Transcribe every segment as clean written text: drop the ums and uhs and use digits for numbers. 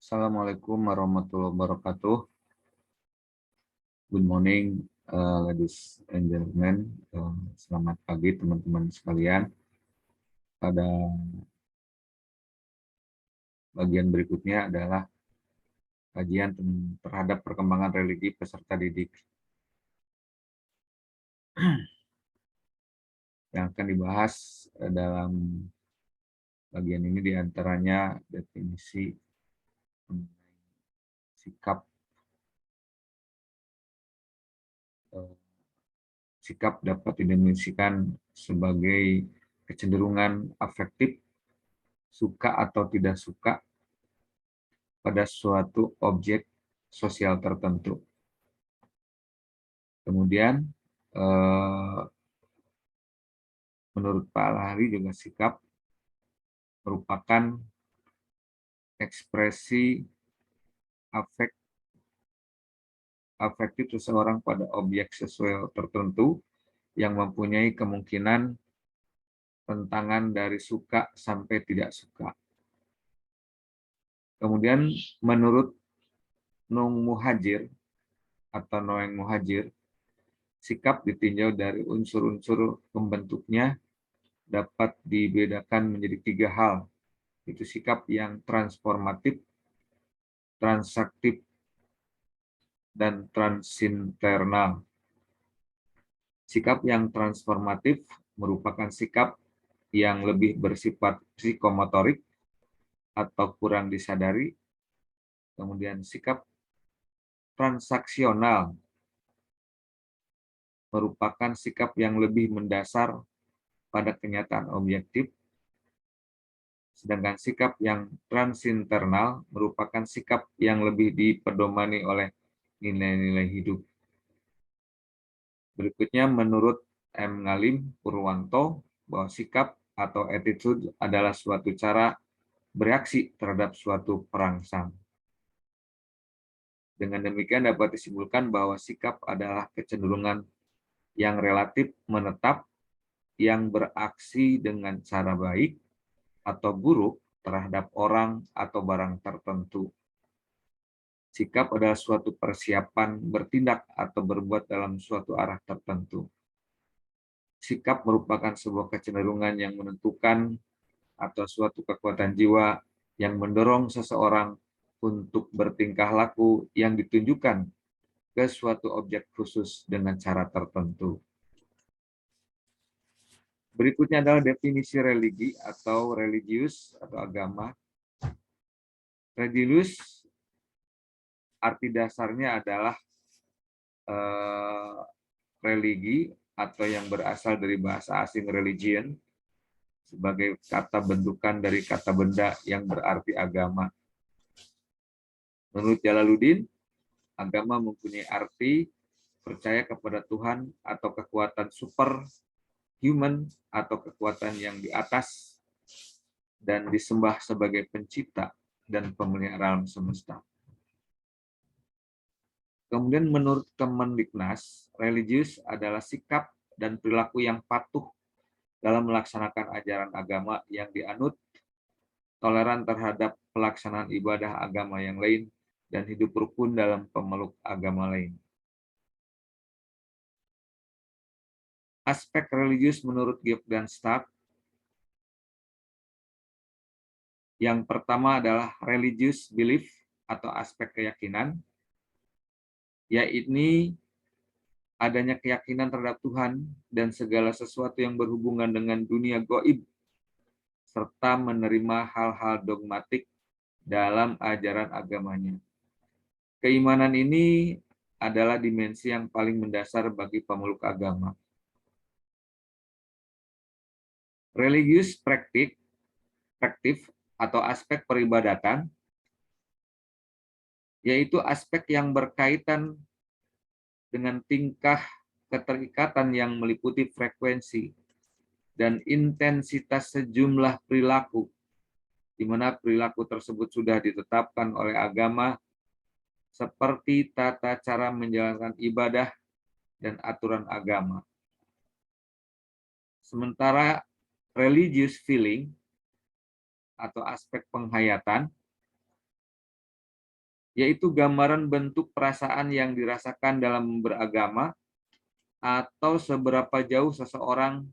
Assalamualaikum warahmatullahi wabarakatuh. Good morning, ladies and gentlemen. Selamat pagi teman-teman sekalian. Pada bagian berikutnya adalah kajian terhadap perkembangan religi peserta didik. Yang akan dibahas dalam bagian ini diantaranya definisi sikap sikap dapat didefinisikan sebagai kecenderungan afektif, suka atau tidak suka pada suatu objek sosial tertentu. Kemudian, menurut Pak Lahari juga sikap merupakan ekspresi afektif seseorang pada objek sesuai tertentu yang mempunyai kemungkinan rentangan dari suka sampai tidak suka. Kemudian menurut Nung Muhajir atau Noeng Muhajir, sikap ditinjau dari unsur-unsur pembentuknya dapat dibedakan menjadi 3 hal, itu sikap yang transformatif, transaktif, dan transinternal. Sikap yang transformatif merupakan sikap yang lebih bersifat psikomotorik atau kurang disadari. Kemudian sikap transaksional merupakan sikap yang lebih mendasar pada kenyataan objektif, sedangkan sikap yang transinternal merupakan sikap yang lebih dipedomani oleh nilai-nilai hidup. Berikutnya menurut M. Ngalim Purwanto bahwa sikap atau attitude adalah suatu cara bereaksi terhadap suatu perangsang. Dengan demikian dapat disimpulkan bahwa sikap adalah kecenderungan yang relatif menetap yang beraksi dengan cara baik atau buruk terhadap orang atau barang tertentu. Sikap adalah suatu persiapan bertindak atau berbuat dalam suatu arah tertentu. Sikap merupakan sebuah kecenderungan yang menentukan atau suatu kekuatan jiwa yang mendorong seseorang untuk bertingkah laku yang ditunjukkan ke suatu objek khusus dengan cara tertentu. Berikutnya adalah definisi religi atau religius atau agama. Religius arti dasarnya adalah religi atau yang berasal dari bahasa asing religion sebagai kata bentukan dari kata benda yang berarti agama. Menurut Jalaluddin, agama mempunyai arti percaya kepada Tuhan atau kekuatan super human atau kekuatan yang di atas dan disembah sebagai pencipta dan pemelihara alam semesta. Kemudian menurut Kemendiknas, religius adalah sikap dan perilaku yang patuh dalam melaksanakan ajaran agama yang dianut, toleran terhadap pelaksanaan ibadah agama yang lain, dan hidup rukun dalam pemeluk agama lain. Aspek religius menurut Georg Darmstadt, yang pertama adalah religious belief atau aspek keyakinan, yaitu adanya keyakinan terhadap Tuhan dan segala sesuatu yang berhubungan dengan dunia gaib, serta menerima hal-hal dogmatik dalam ajaran agamanya. Keimanan ini adalah dimensi yang paling mendasar bagi pemeluk agama. Religius praktik atau aspek peribadatan, yaitu aspek yang berkaitan dengan tingkah keterikatan yang meliputi frekuensi dan intensitas sejumlah perilaku, di mana perilaku tersebut sudah ditetapkan oleh agama seperti tata cara menjalankan ibadah dan aturan agama. Sementara religious feeling atau aspek penghayatan yaitu gambaran bentuk perasaan yang dirasakan dalam beragama atau seberapa jauh seseorang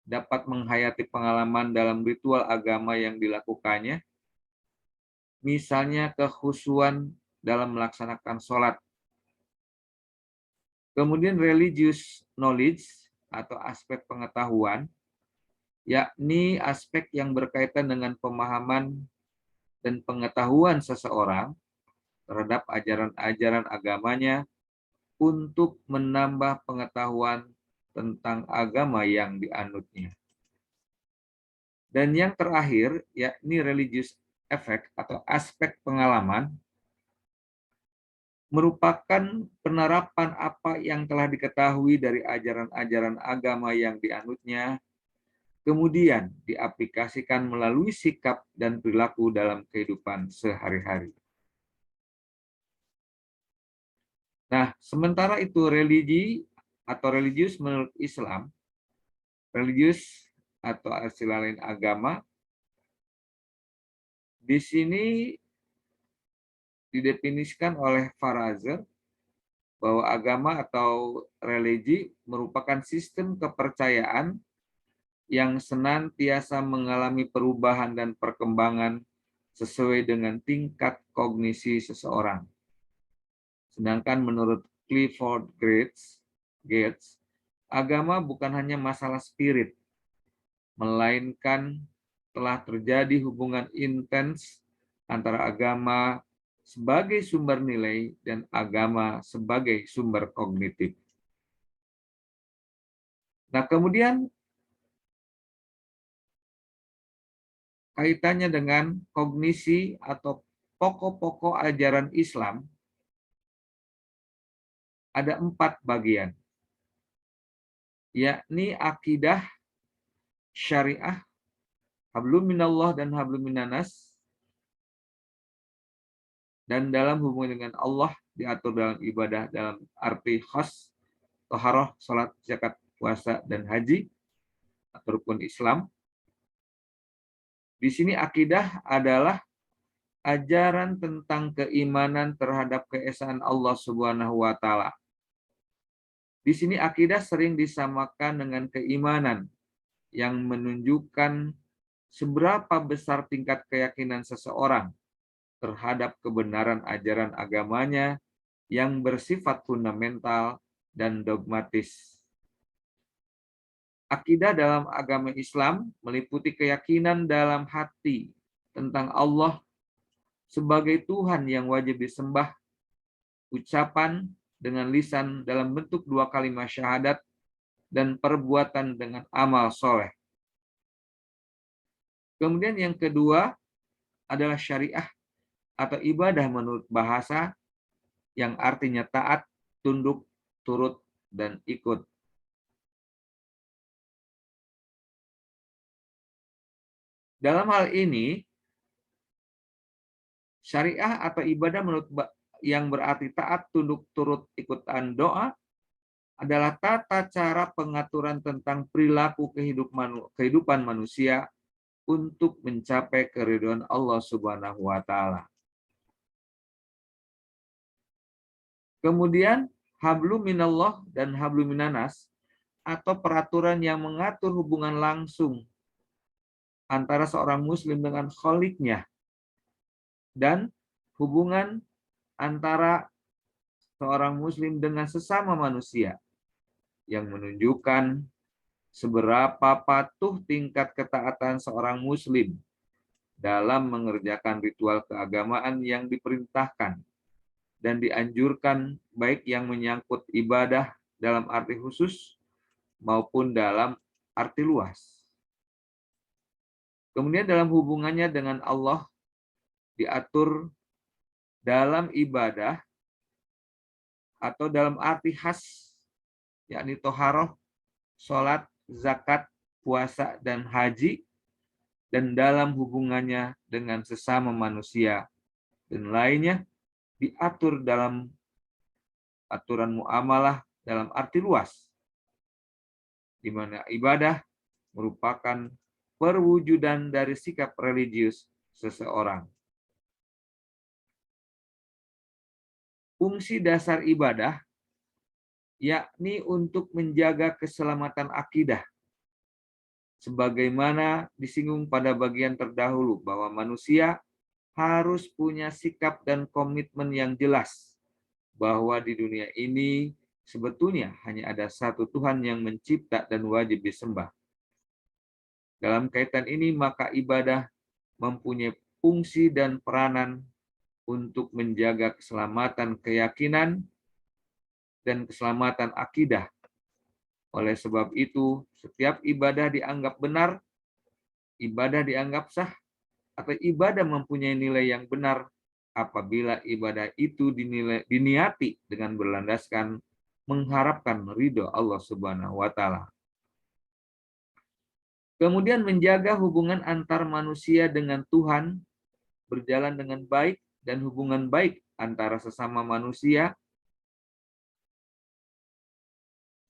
dapat menghayati pengalaman dalam ritual agama yang dilakukannya, misalnya kekhusyuan dalam melaksanakan sholat. Kemudian religious knowledge atau aspek pengetahuan, yakni aspek yang berkaitan dengan pemahaman dan pengetahuan seseorang terhadap ajaran-ajaran agamanya untuk menambah pengetahuan tentang agama yang dianutnya. Dan yang terakhir, yakni religious effect atau aspek pengalaman, merupakan penerapan apa yang telah diketahui dari ajaran-ajaran agama yang dianutnya, kemudian diaplikasikan melalui sikap dan perilaku dalam kehidupan sehari-hari. Nah, sementara itu religi atau religius menurut Islam, religius atau istilah lain agama, di sini didefinisikan oleh Farazer bahwa agama atau religi merupakan sistem kepercayaan yang senantiasa mengalami perubahan dan perkembangan sesuai dengan tingkat kognisi seseorang. Sedangkan menurut Clifford Gates, agama bukan hanya masalah spirit, melainkan telah terjadi hubungan intens antara agama sebagai sumber nilai dan agama sebagai sumber kognitif. Nah, kemudian kaitannya dengan kognisi atau pokok-pokok ajaran Islam ada 4 bagian, yakni akidah, syariah, hablum minallah dan hablum minanas, dan dalam hubungan dengan Allah diatur dalam ibadah dalam arti khas, toharoh, salat, zakat, puasa, dan haji, atau rukun Islam. Di sini akidah adalah ajaran tentang keimanan terhadap keesaan Allah Subhanahu wa taala. Di sini akidah sering disamakan dengan keimanan yang menunjukkan seberapa besar tingkat keyakinan seseorang terhadap kebenaran ajaran agamanya yang bersifat fundamental dan dogmatis. Akidah dalam agama Islam meliputi keyakinan dalam hati tentang Allah sebagai Tuhan yang wajib disembah, ucapan dengan lisan dalam bentuk 2 kalimat syahadat, dan perbuatan dengan amal soleh. Kemudian yang kedua adalah syariah atau ibadah menurut bahasa yang artinya taat, tunduk, turut, dan ikut. Dalam hal ini, syariah atau ibadah menurut yang berarti taat, tunduk, turut, ikutan doa adalah tata cara pengaturan tentang perilaku kehidupan manusia untuk mencapai keridhaan Allah Subhanahu wa taala. Kemudian hablum minallah dan hablum minanas atau peraturan yang mengatur hubungan langsung antara seorang muslim dengan kholiknya dan hubungan antara seorang muslim dengan sesama manusia yang menunjukkan seberapa patuh tingkat ketaatan seorang muslim dalam mengerjakan ritual keagamaan yang diperintahkan dan dianjurkan, baik yang menyangkut ibadah dalam arti khusus maupun dalam arti luas. Kemudian dalam hubungannya dengan Allah diatur dalam ibadah atau dalam arti khas, yakni toharoh, sholat, zakat, puasa, dan haji, dan dalam hubungannya dengan sesama manusia dan lainnya diatur dalam aturan muamalah dalam arti luas, di mana ibadah merupakan perwujudan dari sikap religius seseorang. Fungsi dasar ibadah yakni untuk menjaga keselamatan akidah. Sebagaimana disinggung pada bagian terdahulu bahwa manusia harus punya sikap dan komitmen yang jelas bahwa di dunia ini sebetulnya hanya ada satu Tuhan yang mencipta dan wajib disembah. Dalam kaitan ini maka ibadah mempunyai fungsi dan peranan untuk menjaga keselamatan keyakinan dan keselamatan akidah. Oleh sebab itu, setiap ibadah dianggap benar, ibadah dianggap sah, atau ibadah mempunyai nilai yang benar apabila ibadah itu diniati dengan berlandaskan mengharapkan ridho Allah Subhanahu wa taala. Kemudian menjaga hubungan antar manusia dengan Tuhan berjalan dengan baik dan hubungan baik antara sesama manusia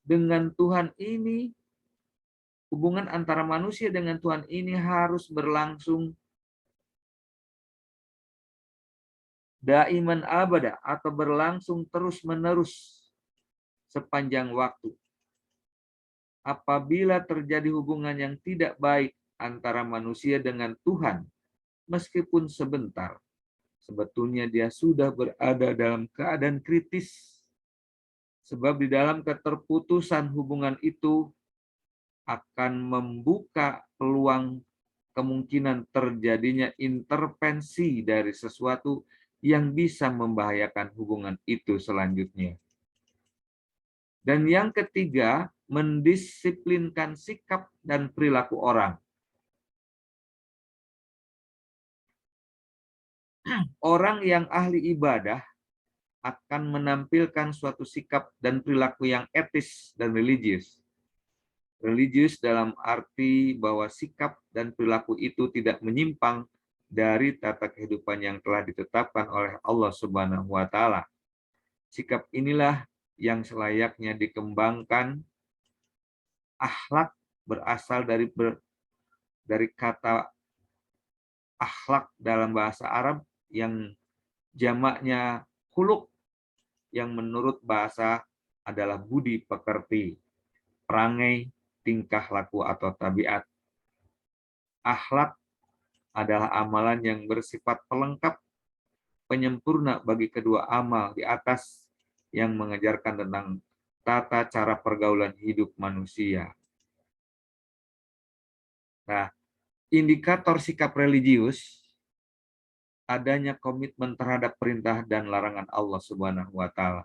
dengan Tuhan ini, hubungan antara manusia dengan Tuhan ini harus berlangsung daiman abada atau berlangsung terus-menerus sepanjang waktu. Apabila terjadi hubungan yang tidak baik antara manusia dengan Tuhan, meskipun sebentar, sebetulnya dia sudah berada dalam keadaan kritis. Sebab di dalam keterputusan hubungan itu akan membuka peluang kemungkinan terjadinya intervensi dari sesuatu yang bisa membahayakan hubungan itu selanjutnya. Dan yang ketiga, mendisiplinkan sikap dan perilaku orang. Orang yang ahli ibadah akan menampilkan suatu sikap dan perilaku yang etis dan religius. Religius dalam arti bahwa sikap dan perilaku itu tidak menyimpang dari tata kehidupan yang telah ditetapkan oleh Allah Subhanahu wa taala. Sikap inilah yang selayaknya dikembangkan. Akhlak berasal dari kata akhlak dalam bahasa Arab yang jamaknya khuluq, yang menurut bahasa adalah budi pekerti, perangai, tingkah laku atau tabiat. Akhlak adalah amalan yang bersifat pelengkap, penyempurna bagi kedua amal di atas yang mengajarkan tentang tata cara pergaulan hidup manusia. Nah, indikator sikap religius adanya komitmen terhadap perintah dan larangan Allah Subhanahu wa taala.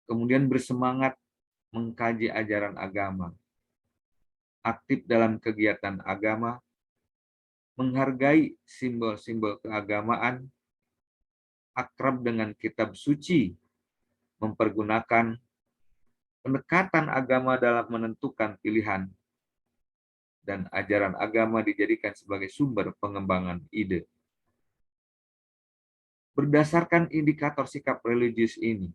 Kemudian bersemangat mengkaji ajaran agama, aktif dalam kegiatan agama, menghargai simbol-simbol keagamaan, akrab dengan kitab suci, mempergunakan pendekatan agama dalam menentukan pilihan, dan ajaran agama dijadikan sebagai sumber pengembangan ide. Berdasarkan indikator sikap religius ini,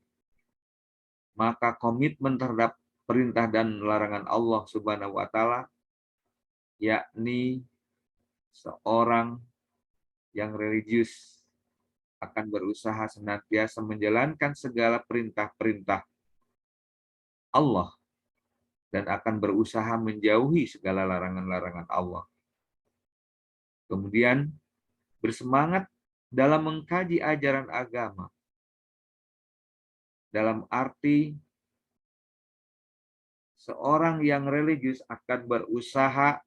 maka komitmen terhadap perintah dan larangan Allah Subhanahu wa taala, yakni seorang yang religius akan berusaha senantiasa menjalankan segala perintah-perintah Allah dan akan berusaha menjauhi segala larangan-larangan Allah. Kemudian bersemangat dalam mengkaji ajaran agama, dalam arti seorang yang religius akan berusaha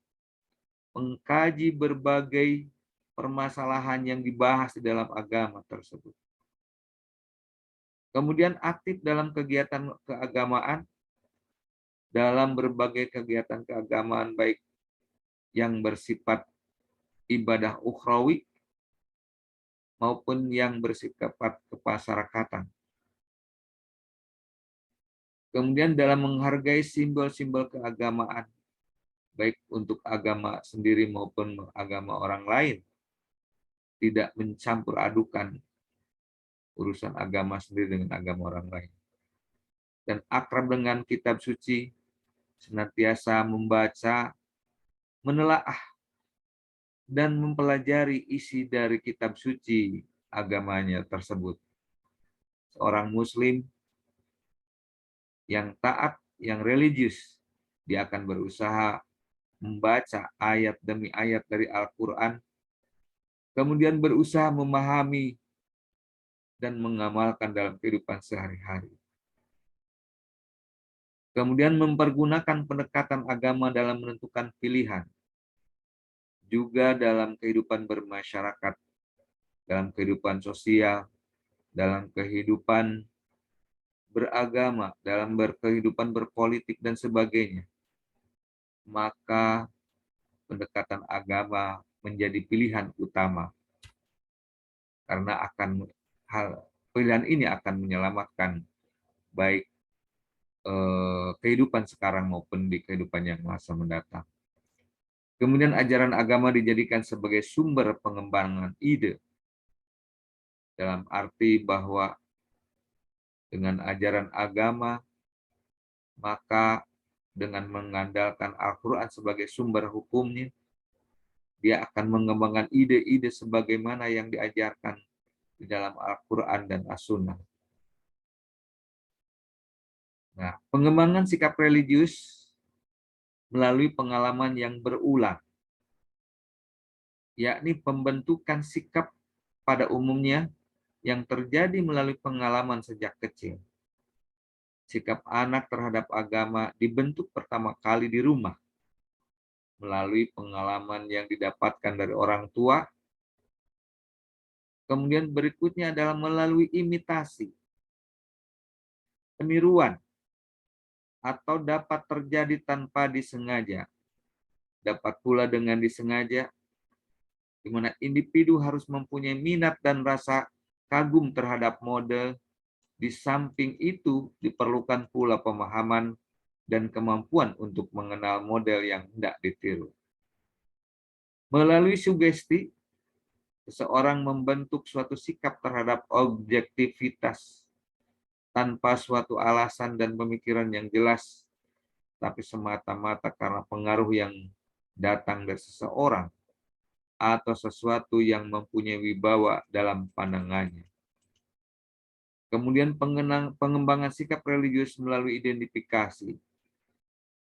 mengkaji berbagai permasalahan yang dibahas di dalam agama tersebut. Kemudian aktif dalam kegiatan keagamaan, dalam berbagai kegiatan keagamaan baik yang bersifat ibadah ukhrawi maupun yang bersifat kemasyarakatan. Kemudian dalam menghargai simbol-simbol keagamaan, baik untuk agama sendiri maupun agama orang lain, tidak mencampur adukan urusan agama sendiri dengan agama orang lain. Dan akrab dengan kitab suci, senantiasa membaca, menelaah, dan mempelajari isi dari kitab suci agamanya tersebut. seorang muslim yang taat, yang religius, dia akan berusaha membaca ayat demi ayat dari Al-Quran, kemudian berusaha memahami dan mengamalkan dalam kehidupan sehari-hari. Kemudian mempergunakan pendekatan agama dalam menentukan pilihan, juga dalam kehidupan bermasyarakat, dalam kehidupan sosial, dalam kehidupan beragama, dalam kehidupan berpolitik, dan sebagainya. Maka pendekatan agama menjadi pilihan utama, karena pilihan ini akan menyelamatkan baik kehidupan sekarang maupun di kehidupan yang masa mendatang. Kemudian ajaran agama dijadikan sebagai sumber pengembangan ide, dalam arti bahwa dengan ajaran agama, maka dengan mengandalkan Al-Quran sebagai sumber hukumnya, dia akan mengembangkan ide-ide sebagaimana yang diajarkan di dalam Al-Quran dan As-Sunnah. Nah, pengembangan sikap religius melalui pengalaman yang berulang, yakni pembentukan sikap pada umumnya yang terjadi melalui pengalaman sejak kecil. Sikap anak terhadap agama dibentuk pertama kali di rumah, melalui pengalaman yang didapatkan dari orang tua. Kemudian berikutnya adalah melalui imitasi, peniruan, atau dapat terjadi tanpa disengaja. Dapat pula dengan disengaja, di mana individu harus mempunyai minat dan rasa kagum terhadap model. Di samping itu diperlukan pula pemahaman dan kemampuan untuk mengenal model yang hendak ditiru. Melalui sugesti, seseorang membentuk suatu sikap terhadap objektivitas tanpa suatu alasan dan pemikiran yang jelas, tapi semata-mata karena pengaruh yang datang dari seseorang atau sesuatu yang mempunyai wibawa dalam pandangannya. Kemudian pengembangan sikap religius melalui identifikasi.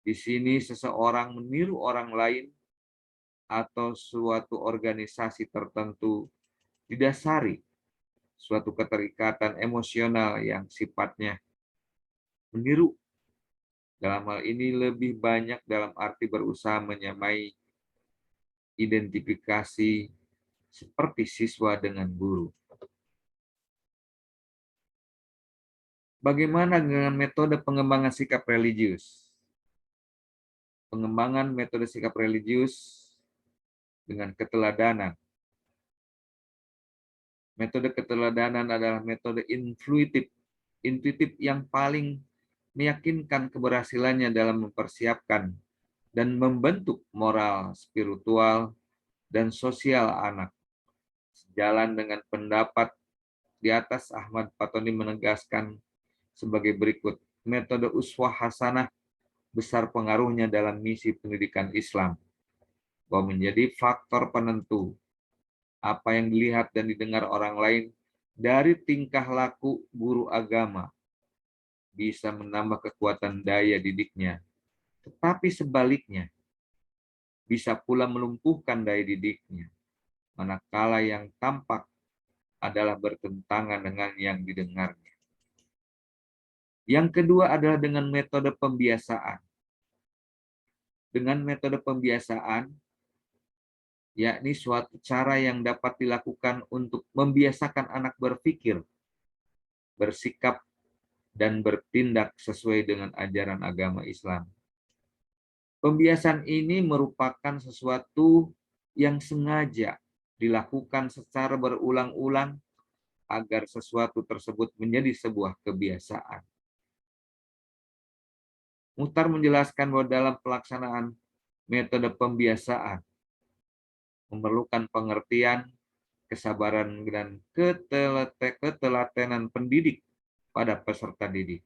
Di sini seseorang meniru orang lain atau suatu organisasi tertentu didasari suatu keterikatan emosional yang sifatnya meniru. Dalam hal ini lebih banyak dalam arti berusaha menyamai identifikasi seperti siswa dengan guru. Bagaimana dengan metode pengembangan sikap religius? Pengembangan metode sikap religius dengan keteladanan. Metode keteladanan adalah metode intuitif yang paling meyakinkan keberhasilannya dalam mempersiapkan dan membentuk moral, spiritual, dan sosial anak. Sejalan dengan pendapat di atas, Ahmad Fatoni menegaskan sebagai berikut: metode uswah hasanah besar pengaruhnya dalam misi pendidikan Islam, bahwa menjadi faktor penentu apa yang dilihat dan didengar orang lain dari tingkah laku guru agama bisa menambah kekuatan daya didiknya, tetapi sebaliknya bisa pula melumpuhkan daya didiknya, manakala yang tampak adalah bertentangan dengan yang didengarnya. Yang kedua adalah dengan metode pembiasaan. Dengan metode pembiasaan, yakni suatu cara yang dapat dilakukan untuk membiasakan anak berpikir, bersikap, dan bertindak sesuai dengan ajaran agama Islam. Pembiasaan ini merupakan sesuatu yang sengaja dilakukan secara berulang-ulang agar sesuatu tersebut menjadi sebuah kebiasaan. Muhtar menjelaskan bahwa dalam pelaksanaan metode pembiasaan memerlukan pengertian, kesabaran, dan ketelatenan pendidik pada peserta didik.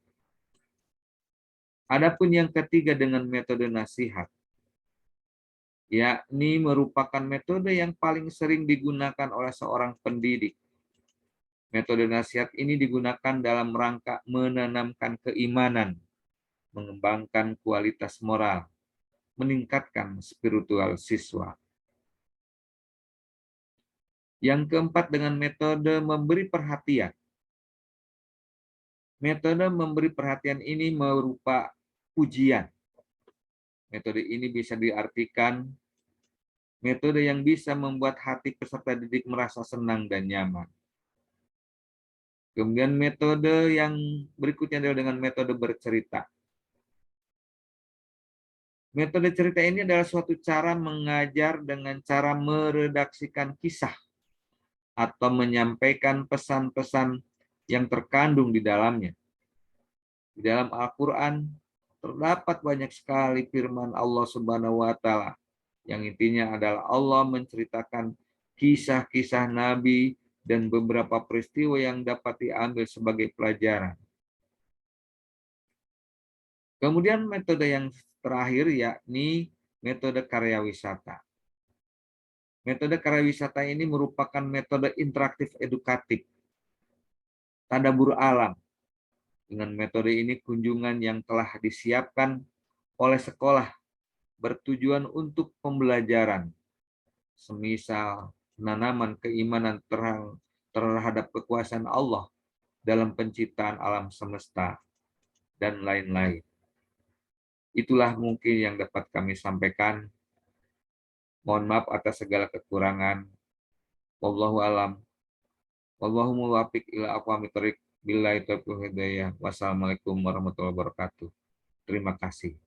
Adapun yang ketiga dengan metode nasihat, yakni merupakan metode yang paling sering digunakan oleh seorang pendidik Metode nasihat ini digunakan dalam rangka menanamkan keimanan, mengembangkan kualitas moral, meningkatkan spiritual siswa. Yang keempat, dengan metode memberi perhatian. Metode memberi perhatian ini berupa ujian. Metode ini bisa diartikan metode yang bisa membuat hati peserta didik merasa senang dan nyaman. Kemudian metode yang berikutnya adalah dengan metode bercerita. Metode cerita ini adalah suatu cara mengajar dengan cara meredaksikan kisah atau menyampaikan pesan-pesan yang terkandung di dalamnya. Di dalam Al-Quran terdapat banyak sekali firman Allah Subhanahu wa Ta'ala yang intinya adalah Allah menceritakan kisah-kisah Nabi dan beberapa peristiwa yang dapat diambil sebagai pelajaran. Kemudian metode yang terakhir yakni metode karya wisata. Metode karya wisata ini merupakan metode interaktif edukatif, tadabbur alam. Dengan metode ini kunjungan yang telah disiapkan oleh sekolah bertujuan untuk pembelajaran, semisal penanaman keimanan terhadap kekuasaan Allah dalam penciptaan alam semesta, dan lain-lain. Itulah mungkin yang dapat kami sampaikan. Mohon maaf atas segala kekurangan. Wallahu alam. Wallahu muwaffiq ila aqwamit thoriq. Billahi taufiq hidayah. Wassalamualaikum warahmatullahi wabarakatuh. Terima kasih.